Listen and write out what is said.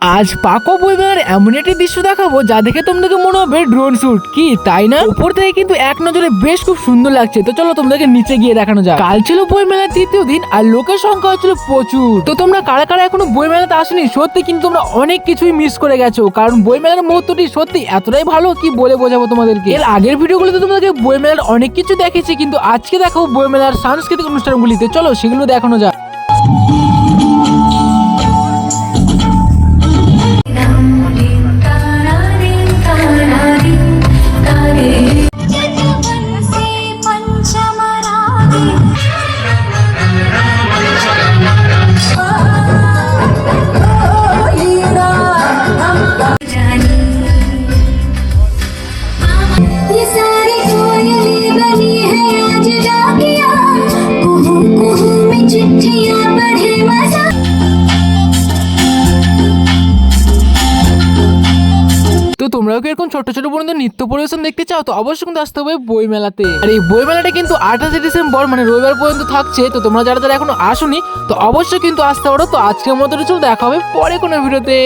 আজ পাকো বইমেলার এমন একটি দৃশ্য দেখাবো যা দেখে তোমাদেরকে মনে হবে ড্রোন শুট কি তাই না? উপর থেকে কিন্তু এক নজরে বেশ খুব সুন্দর লাগছে। তো চলো তোমাদেরকে নিচে গিয়ে দেখানো যাক। কাল ছিল বইমেলার তৃতীয় দিন আর লোকের সংখ্যা হচ্ছিল প্রচুর। তো তোমরা কারা কারা এখনো বইমেলাতে আসেনি, সত্যি কিন্তু তোমরা অনেক কিছুই মিস করে গেছো, কারণ বইমেলার মুহূর্তটি সত্যি এতটাই ভালো কি বলে বোঝাবো তোমাদেরকে। এর আগের ভিডিওগুলোতে তোমাদেরকে বইমেলার অনেক কিছু দেখেছি, কিন্তু আজকে দেখো বইমেলার সাংস্কৃতিক অনুষ্ঠানগুলিতে, চলো সেগুলো দেখানো যাক। তো তোমরাও কি এরকম ছোট ছোট বোনদের নৃত্য পরিবেশন দেখতে চাও? তো অবশ্যই কিন্তু আসতে হবে বই মেলাতে। আর এই বই মেলাটা কিন্তু 28 ডিসেম্বর মানে রবিবার পর্যন্ত থাকছে। তো তোমরা যারা যারা এখনো আসোনি তো অবশ্যই কিন্তু আসতে পারো। তো আজকের মতো চলো, দেখা হবে পরে কোনো ভিডিওতে।